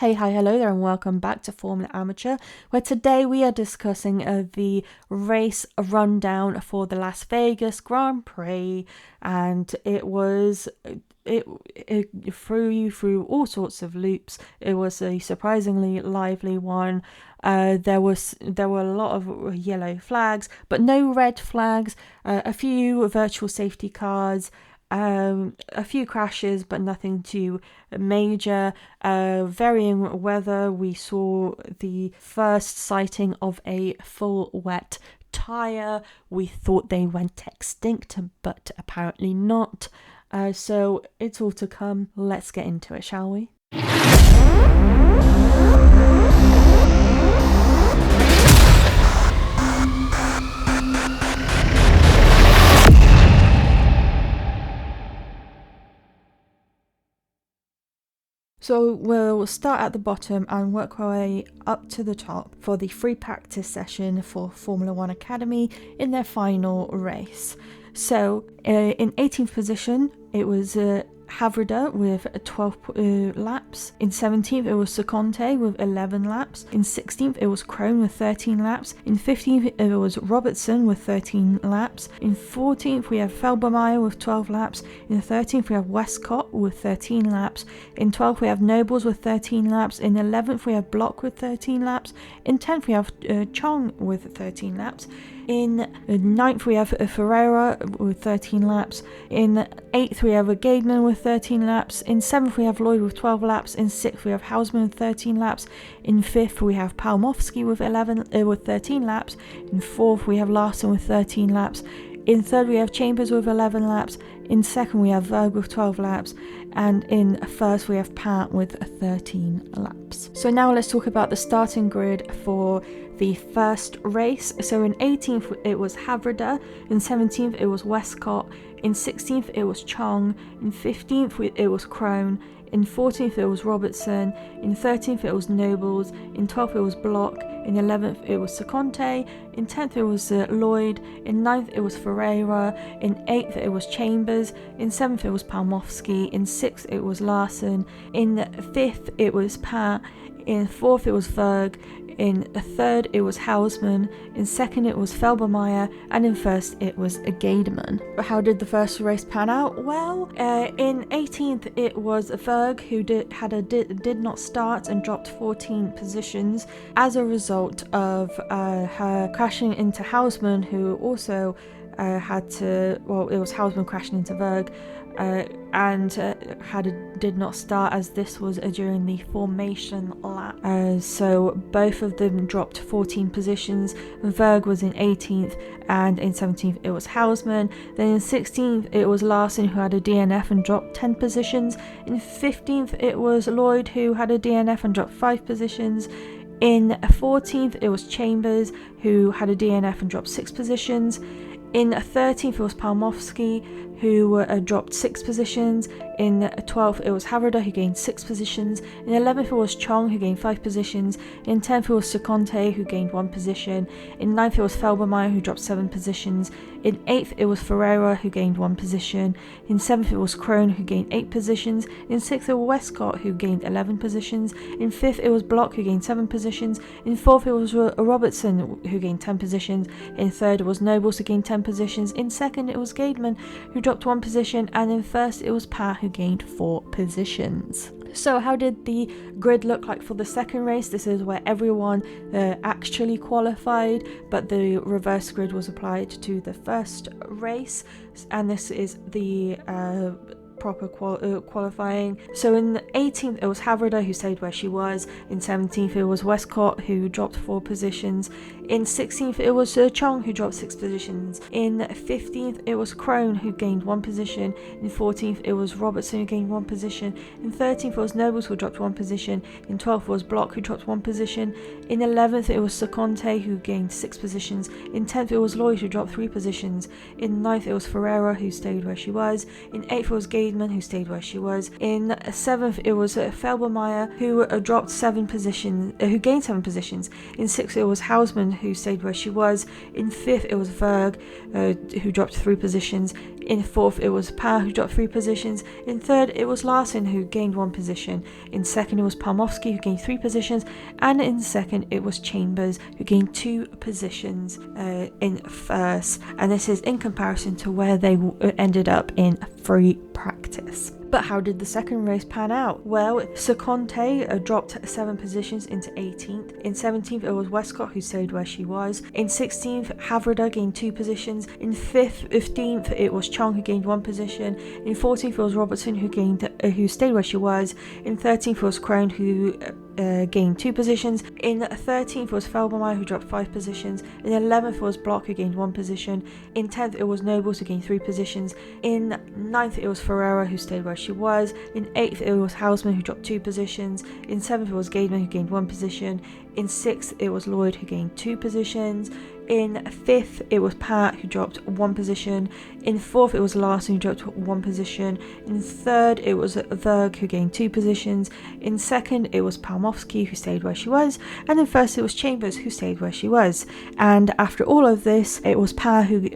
Hey, hi, hello there, and welcome back to Formula Amateur, where today we are discussing the race rundown for the Las Vegas Grand Prix, and it threw you through all sorts of loops. It was a surprisingly lively one. There were a lot of yellow flags, but no red flags. A few virtual safety cars. A few crashes, but nothing too major. Varying weather. We saw the first sighting of a full wet tire. We thought they went extinct, but apparently not. So it's all to come. Let's get into it, shall we? So we'll start at the bottom and work our way up to the top for the free practice session for Formula One Academy in their final race. So in 18th position, it was Havrida with 12 laps. In 17th, it was Seconte with 11 laps. In 16th, it was Crone with 13 laps. In 15th, it was Robertson with 13 laps. In 14th, we have Felbermeyer with 12 laps. In 13th, we have Westcott with 13 laps. In 12th, we have Nobles with 13 laps. In 11th, we have Block with 13 laps. In 10th, we have Chong with 13 laps. In 9th, we have Ferreira with 13 laps. In 8th, we have Gaidman with 13 laps. In 7th, we have Lloyd with 12 laps. In 6th, we have Hausman with 13 laps. In 5th, we have Palmowski with 13 laps. In 4th, we have Larson with 13 laps. In 3rd, we have Chambers with 11 laps. In 2nd, we have Berg with 12 laps. And in 1st, we have Pat with 13 laps. So now let's talk about the starting grid for the first race. So in 18th, it was Havrida. In 17th, it was Westcott. In 16th, it was Chong. In 15th, it was Crone. In 14th, it was Robertson. In 13th, it was Nobles. In 12th, it was Block. In 11th, it was Seconte. In 10th, it was Lloyd. In 9th, it was Ferreira. In 8th, it was Chambers. In 7th, it was Palmowski. In 6th, it was Larson. In 5th, it was Pat. In 4th, it was Berg. In 3rd, it was Hausman. In 2nd, it was Felbermeyer. And in 1st, it was Gaidman. But how did the first race pan out? Well, in 18th, it was Berg who did not start and dropped 14 positions as a result of her crashing into Hausman, who also it was Hausman crashing into Berg. And did not start, as this was during the formation lap. So both of them dropped 14 positions. Berg was in 18th, and in 17th it was Hausman. Then in 16th it was Larson, who had a DNF and dropped 10 positions. In 15th it was Lloyd, who had a DNF and dropped 5 positions. In 14th it was Chambers, who had a DNF and dropped 6 positions. In 13th, it was Palmowski, who dropped 6 positions. In 12th, it was Havrida, who gained 6 positions. In 11th, it was Chong, who gained 5 positions. In 10th, it was Seconte, who gained 1 position. In 9th, it was Felbermeyer, who dropped 7 positions. In 8th, it was Ferreira, who gained 1 position. In 7th, it was Crone, who gained 8 positions. In 6th, it was Westcott, who gained 11 positions. In 5th, it was Block, who gained 7 positions. In 4th, it was Robertson, who gained 10 positions. In 3rd, it was Nobles, who gained 10 positions. In 2nd, it was Gaidman, who dropped 1 position. And in 1st, it was Pat, who gained 4 positions. So how did the grid look like for the second race? This is where everyone actually qualified, but the reverse grid was applied to the first race, and this is the proper qualifying. So in 18th it was Havrida, who stayed where she was. In 17th it was Westcott, who dropped 4 positions. In 16th it was Chong, who dropped 6 positions. In 15th it was Crone, who gained 1 position. In 14th it was Robertson, who gained 1 position. In 13th it was Nobles, who dropped 1 position. In 12th it was Block, who dropped 1 position. In 11th it was Seconte, who gained 6 positions. In 10th it was Lloyd, who dropped 3 positions. In 9th it was Ferreira, who stayed where she was. In 8th it was Gaidman, Gaidman, who stayed where she was. In 7th, it was Felbermayr, who dropped 7 positions, who gained 7 positions. In 6th, it was Hausmann, who stayed where she was. In 5th, it was Verg, who dropped 3 positions. In 4th, it was Parr, who dropped 3 positions. In 3rd, it was Larsen, who gained 1 position. In 2nd, it was Palmowski, who gained 3 positions. And in 2nd, it was Chambers, who gained 2 positions in 1st. And this is in comparison to where they ended up in free practice. But how did the second race pan out? Well, Seconte dropped 7 positions into 18th. In 17th, it was Westcott, who stayed where she was. In 16th, Havrida gained 2 positions. In 15th, it was Chong, who gained 1 position. In 14th, it was Robertson, who stayed where she was. In 13th, it was Crone, who gained 2 positions. In 13th was Felbermayr, who dropped 5 positions. In 11th was Block, who gained 1 position. In 10th it was Nobles, who gained 3 positions. In 9th it was Ferreira, who stayed where she was. In 8th it was Hausmann, who dropped 2 positions. In 7th it was Gaidman, who gained 1 position. In 6th it was Lloyd, who gained 2 positions. In 5th it was Pat, who dropped 1 position. In 4th it was Larsen, who dropped 1 position. In 3rd it was Verg, who gained 2 positions. In 2nd it was Palmowski, who stayed where she was. And in 1st it was Chambers, who stayed where she was. And after all of this, it was Pat who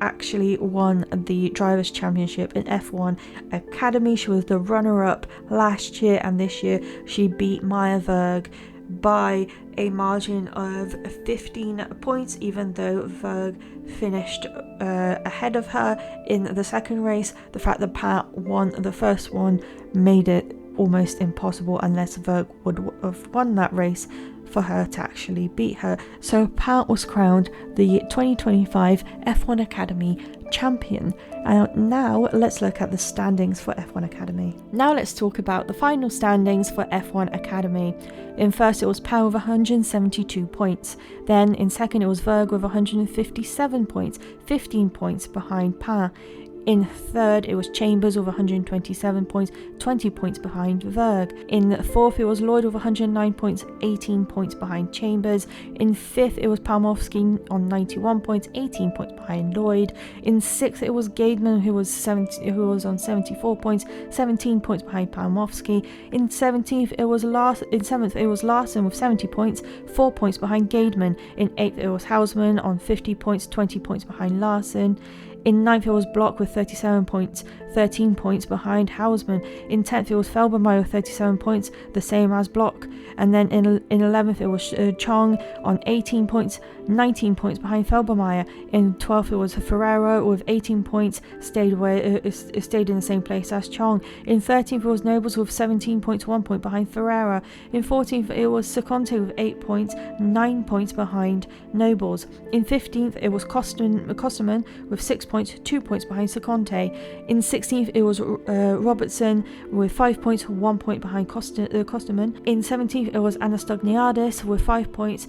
actually won the Drivers' Championship in F1 Academy. She was the runner-up last year, and this year she beat Maya Verg by a margin of 15 points, even though Verg finished ahead of her in the second race. The fact that Pat won the first one made it almost impossible, unless Verg would have won that race, for her to actually beat her. So Pat was crowned the 2025 F1 Academy champion. And now let's look at the standings for F1 Academy. Now let's talk about the final standings for F1 Academy. In first it was Pat with 172 points. Then in second it was Verg with 157 points, 15 points behind Pat. In third, it was Chambers with 127 points, 20 points behind Verg. In fourth, it was Lloyd with 109 points, 18 points behind Chambers. In fifth, it was Palmowski on 91 points, 18 points behind Lloyd. In sixth, it was Gaidman, who was on 74 points, 17 points behind Palmowski. In seventh, it was Larsen with 70 points, 4 points behind Gaidman. In eighth, it was Hausmann on 50 points, 20 points behind Larsen. In 9th it was Block with 37 points, 13 points behind Hausmann. In 10th it was Felbermayr with 37 points, the same as Block. And then in 11th it was Chong on 18 points, 19 points behind Felbermayr. In 12th it was Ferreira with 18 points, stayed in the same place as Chong. In 13th it was Nobles with 17 points, 1 point behind Ferreira. In 14th it was Seconte with 8 points, 9 points behind Nobles. In 15th it was Kosterman with 6 points, 2 points behind Seconte. In 16th it was Robertson with 5 points, 1 point behind Kosterman. In 17th it was Anastagniadis with 5 points,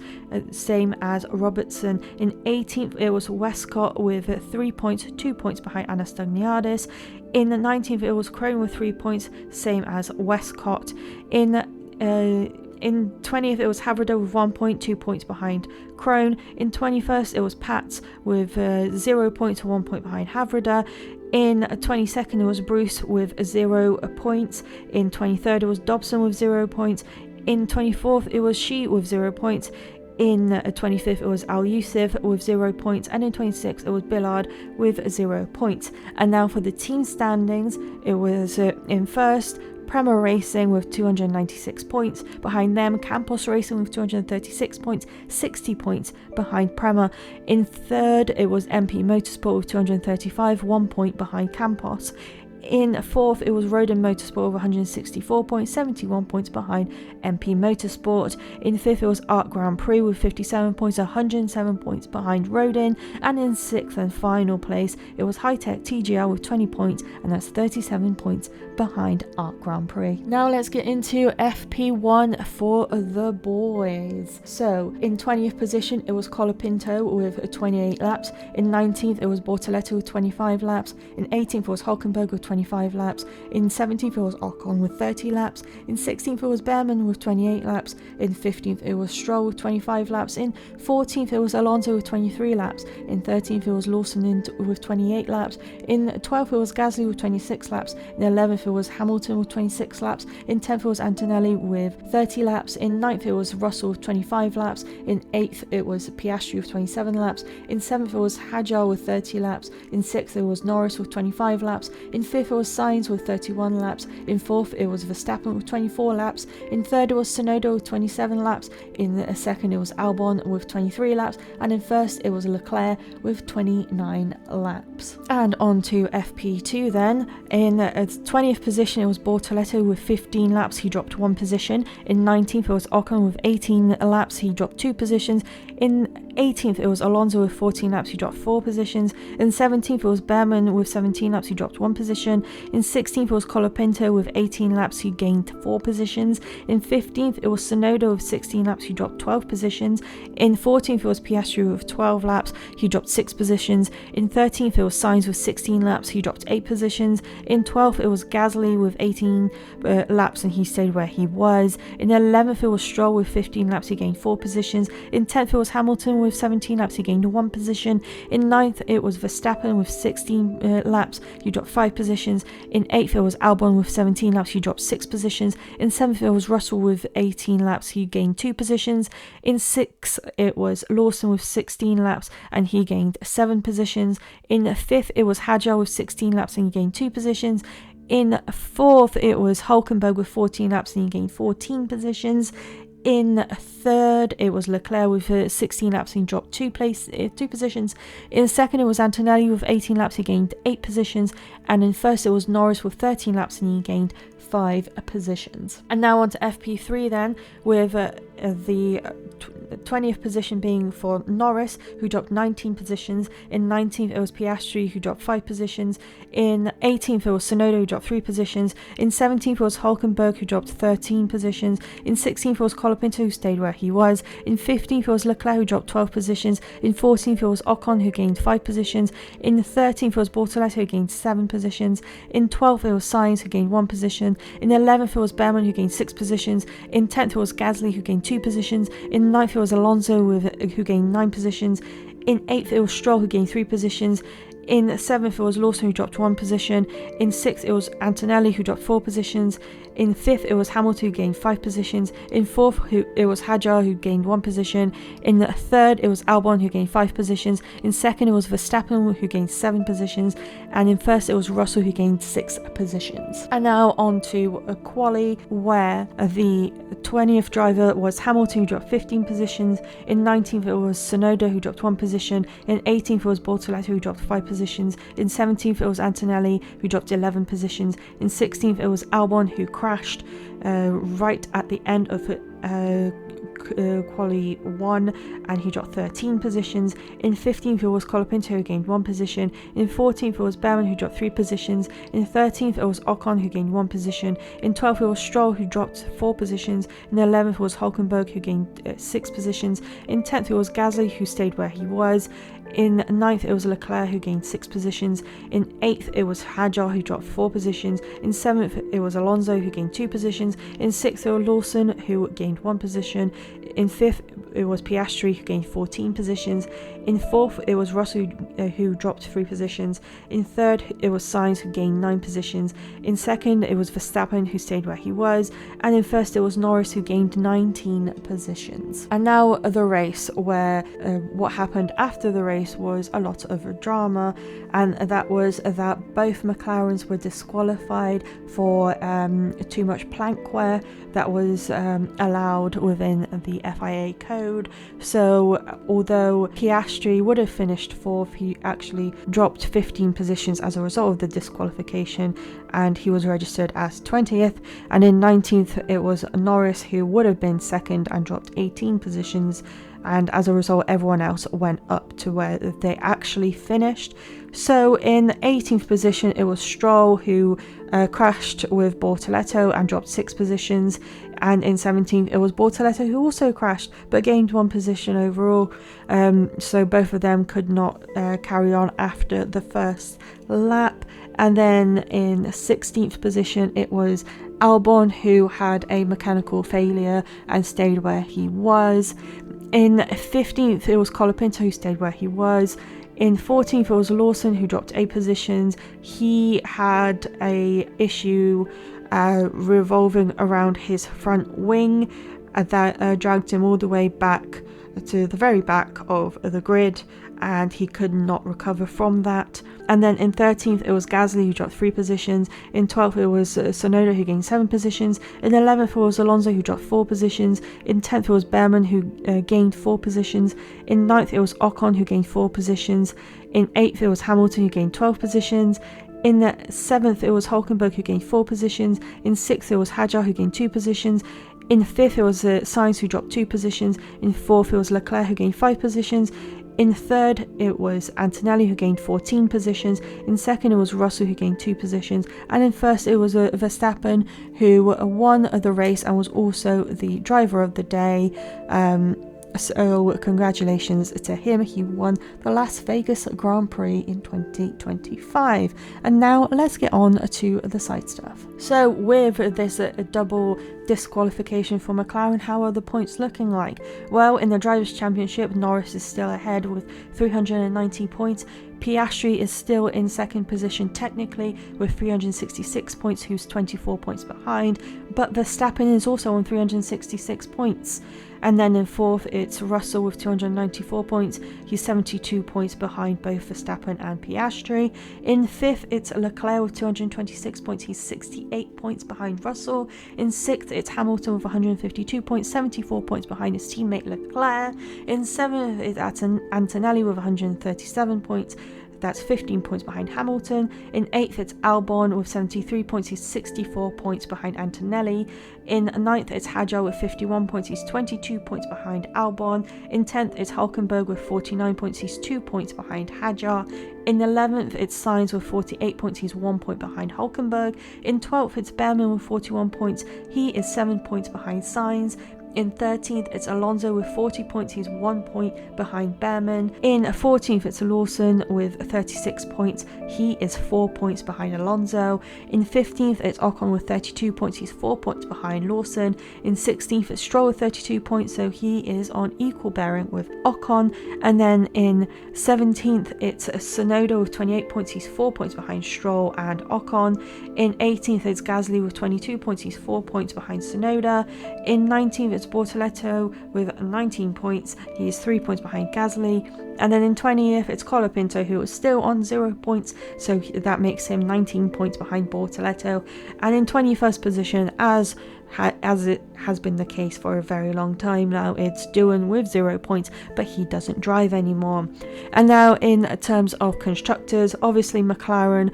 same as Robertson. In 18th it was Westcott with 3 points, 2 points behind Anastagniadis. In 19th it was Crone with 3 points, same as Westcott. In 20th it was Havrida with 1 point, 2 points behind Crone. In 21st it was Pats with 0 points, 1 point behind Havrida. In 22nd it was Bruce with 0 points. In 23rd it was Dobson with 0 points. In 24th it was Shi with 0 points. In 25th it was Al Yusuf with 0 points, and in 26th it was Billard with 0 points. And now for the team standings, it was in first Prema Racing with 296 points, behind them Campos Racing with 236 points, 60 points behind Prema. In third it was MP Motorsport with 235, 1 point behind Campos. In fourth it was Rodin Motorsport with 164 points, 71 points behind MP Motorsport. In fifth it was Art Grand Prix with 57 points, 107 points behind Rodin. And in sixth and final place it was High Tech TGL with 20 points, and that's 37 points behind Art Grand Prix. Now let's get into FP1 for the boys. So in 20th position it was Colapinto with 28 laps. In 19th it was Bortoleto with 25 laps. In 18th it was Hulkenberg with 25 25 laps. In 17th it was Ocon with 30 laps. In 16th it was Behrman with 28 laps. In 15th it was Stroll with 25 laps. In 14th it was Alonso with 23 laps. In 13th it was Lawson with 28 laps. In 12th it was Gasly with 26 laps. In 11th it was Hamilton with 26 laps. In 10th it was Antonelli with 30 laps. In 9th it was Russell with 25 laps. In 8th it was Piastri with 27 laps. In 7th it was Hadjar with 30 laps. In 6th it was Norris with 25 laps. In 5th it was Sainz with 31 laps. In 4th it was Verstappen with 24 laps. In 3rd it was Tsunoda with 27 laps. In 2nd it was Albon with 23 laps. And in 1st it was Leclerc with 29 laps. And on to FP2 then. In 20th position it was Bortoleto with 15 laps, he dropped 1 position. In 19th it was Ocon with 18 laps, he dropped 2 positions. In 18th it was Alonso with 14 laps, he dropped 4 positions. In 17th it was Behrman with 17 laps, he dropped 1 position. In 16th it was Colapinto with 18 laps, he gained 4 positions. In 15th it was Tsunoda with 16 laps, he dropped 12 positions. In 14th it was Piastri with 12 laps, he dropped 6 positions. In 13th it was Sainz with 16 laps, he dropped 8 positions. In 12th it was Gasly with 18 laps and he stayed where he was. In 11th it was Stroll with 15 laps, he gained 4 positions. In 10th it was Hamilton with 17 laps, he gained 1 position. In 9th it was Verstappen with 16 laps, he dropped 5 positions. In 8th it was Albon with 17 laps, he dropped 6 positions. In 7th it was Russell with 18 laps, he gained 2 positions. In 6th it was Lawson with 16 laps and he gained 7 positions. In 5th it was Hadjar with 16 laps and he gained 2 positions. In 4th it was Hülkenberg with 14 laps and he gained 14 positions. In 3rd it was Leclerc with 16 laps and he dropped 2 positions. In 2nd it was Antonelli with 18 laps, he gained 8 positions. And in 1st it was Norris with 13 laps and he gained 5 positions. And now on to FP3 then, with the 20th position being for Norris, who dropped 19 positions. In 19th it was Piastri, who dropped 5 positions. In 18th it was Tsunoda, who dropped 3 positions. In 17th it was Hülkenberg, who dropped 13 positions. In 16th it was Colapinto, who stayed where he was. In 15th it was Leclerc, who dropped 12 positions. In 14th it was Ocon, who gained 5 positions. In 13th it was Bortoleto, who gained 7 positions. In 12th it was Sainz, who gained 1 position. In 11th it was Behrman, who gained 6 positions. In 10th it was Gasly, who gained 2 positions. In 9th it was Alonso, who gained 9 positions. In 8th it was Stroll, who gained 3 positions. In 7th it was Lawson, who dropped 1 position. In 6th it was Antonelli, who dropped 4 positions. In 5th it was Hamilton, who gained 5 positions. In 4th it was Hadjar, who gained 1 position. In 3rd it was Albon, who gained 5 positions. In 2nd it was Verstappen, who gained 7 positions. And in 1st it was Russell, who gained 6 positions. And now on to a quali, where the 20th driver was Hamilton, who dropped 15 positions. In 19th it was Tsunoda, who dropped 1 position. In 18th it was Bortoleto, who dropped 5 positions. In 17th it was Antonelli, who dropped 11 positions. In 16th it was Albon, who crashed right at the end of quali 1 and he dropped 13 positions. In 15th it was Colapinto, who gained 1 position. In 14th it was Behrman, who dropped 3 positions. In 13th it was Ocon, who gained 1 position. In 12th it was Stroll, who dropped 4 positions. In 11th it was Hülkenberg, who gained 6 positions. In 10th it was Gasly, who stayed where he was. In 9th it was Leclerc, who gained 6 positions. In 8th it was Hadjar, who dropped 4 positions. In 7th it was Alonso, who gained 2 positions. In 6th it was Lawson, who gained 1 position. In 5th it was Piastri, who gained 14 positions. In 4th it was Russell, who dropped 3 positions. In 3rd it was Sainz, who gained 9 positions. In 2nd it was Verstappen, who stayed where he was. And in 1st it was Norris, who gained 19 positions. And now the race, where what happened after the race was a lot of drama, and that was that both McLarens were disqualified for too much plank wear that was allowed within the FIA code. So although Piastri would have finished 4th, he actually dropped 15 positions as a result of the disqualification, and he was registered as 20th. And in 19th it was Norris, who would have been 2nd and dropped 18 positions, and as a result everyone else went up to where they actually finished. So in 18th position it was Stroll, who crashed with Bortoleto and dropped 6 positions, and in 17th it was Bortoleto, who also crashed but gained 1 position overall. So both of them could not carry on after the first lap. And then in 16th position, it was Albon, who had a mechanical failure and stayed where he was. In 15th, it was Colapinto, who stayed where he was. In 14th, it was Lawson, who dropped 8 positions. He had a issue revolving around his front wing that dragged him all the way back to the very back of the grid, and he could not recover from that. And then in 13th, it was Gasly, who dropped 3 positions. In 12th, it was Tsunoda, who gained 7 positions. In 11th, it was Alonso, who dropped 4 positions. In 10th, it was Behrman, who gained 4 positions. In 9th, it was Ocon, who gained 4 positions. In 8th, it was Hamilton, who gained 12 positions. In 7th, it was Hülkenberg, who gained 4 positions. In 6th, it was Hadjar, who gained 2 positions. In 5th, it was Sainz, who dropped 2 positions. In 4th, it was Leclerc, who gained 5 positions. In 3rd, it was Antonelli, who gained 14 positions. In 2nd, it was Russell, who gained 2 positions. And in 1st, it was Verstappen, who won the race and was also the driver of the day. So congratulations to him. He won the Las Vegas Grand Prix in 2025. And now let's get on to the side stuff. So with this double disqualification for McLaren, how are the points looking like? Well, in the Drivers' Championship, Norris is still ahead with 390 points. Piastri is still in 2nd position technically with 366 points, who's 24 points behind, but Verstappen is also on 366 points. And then in 4th, it's Russell with 294 points. He's 72 points behind both Verstappen and Piastri. In 5th, it's Leclerc with 226 points. He's 68 points behind Russell. In 6th, it's Hamilton with 152 points, 74 points behind his teammate Leclerc. In 7th, it's Antonelli with 137 points. That's 15 points behind Hamilton. In 8th, it's Albon with 73 points. He's 64 points behind Antonelli. In 9th, it's Hadjar with 51 points. He's 22 points behind Albon. In 10th, it's Hülkenberg with 49 points. He's 2 points behind Hadjar. In 11th, it's Sainz with 48 points. He's 1 point behind Hülkenberg. In 12th, it's Behrman with 41 points. He is 7 points behind Sainz. In 13th, it's Alonso with 40 points. He's 1 point behind Behrman. In 14th, it's Lawson with 36 points. He is 4 points behind Alonso. In 15th, it's Ocon with 32 points. He's 4 points behind Lawson. In 16th, it's Stroll with 32 points. So he is on equal bearing with Ocon. And then in 17th, it's Tsunoda with 28 points. He's 4 points behind Stroll and Ocon. In 18th, it's Gasly with 22 points. He's 4 points behind Tsunoda. In 19th, it's Bortoleto with 19 points. He is 3 points behind Gasly. And then in 20th, it's Colapinto, who is still on 0 points, so that makes him 19 points behind Bortoleto. And in 21st position, as it has been the case for a very long time now, it's Doohan with 0 points, but he doesn't drive anymore. And now in terms of constructors, obviously McLaren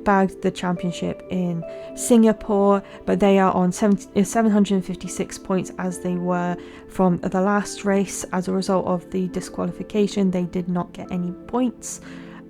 bagged the championship in Singapore, but they are on 756 points as they were from the last race. As a result of the disqualification, they did not get any points.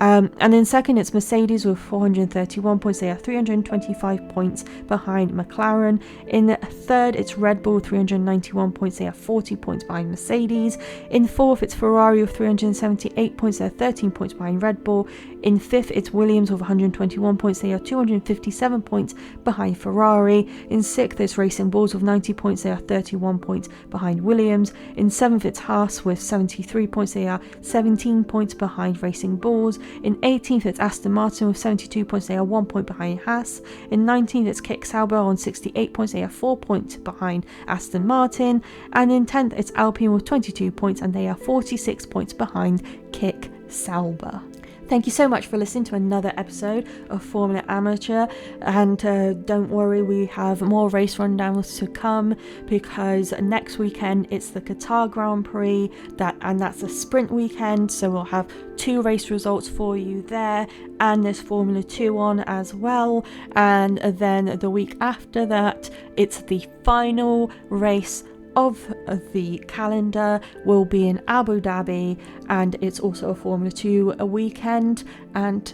And in second, it's Mercedes with 431 points. They are 325 points behind McLaren. In third, it's Red Bull, 391 points. They are 40 points behind Mercedes. In fourth, it's Ferrari with 378 points. They are 13 points behind Red Bull. In fifth, it's Williams with 121 points. They are 257 points behind Ferrari. In sixth, it's Racing Bulls with 90 points. They are 31 points behind Williams. In seventh, it's Haas with 73 points. They are 17 points behind Racing Bulls. In 18th, it's Aston Martin with 72 points. They are 1 point behind Haas. In 19th, it's Kick Sauber on 68 points. They are 4 points behind Aston Martin. And in 10th, it's Alpine with 22 points, and they are 46 points behind Kick Sauber. Thank you so much for listening to another episode of Formula Amateur, and don't worry, we have more race rundowns to come, because next weekend it's the Qatar Grand Prix, that's a sprint weekend, so we'll have 2 race results for you there, and there's Formula 2 on as well. And then the week after that, it's the final race of the calendar, will be in Abu Dhabi, and it's also a Formula 2 weekend. And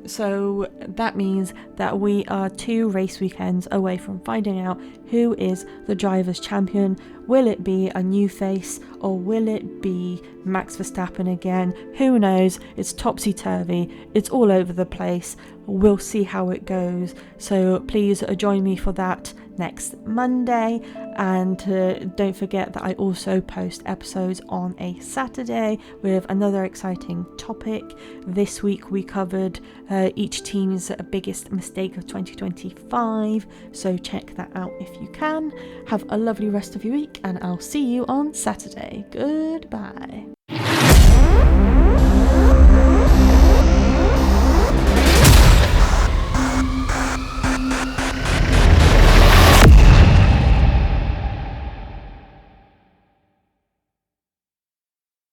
So that means that we are 2 race weekends away from finding out who is the drivers' champion. Will it be a new face or will it be Max Verstappen again? Who knows? It's topsy-turvy. It's all over the place. We'll see how it goes. So please join me for that next Monday, and don't forget that I also post episodes on a Saturday with another exciting topic. This week we covered each team's biggest mistake of 2025, so check that out if you can. Have a lovely rest of your week and I'll see you on Saturday. Goodbye.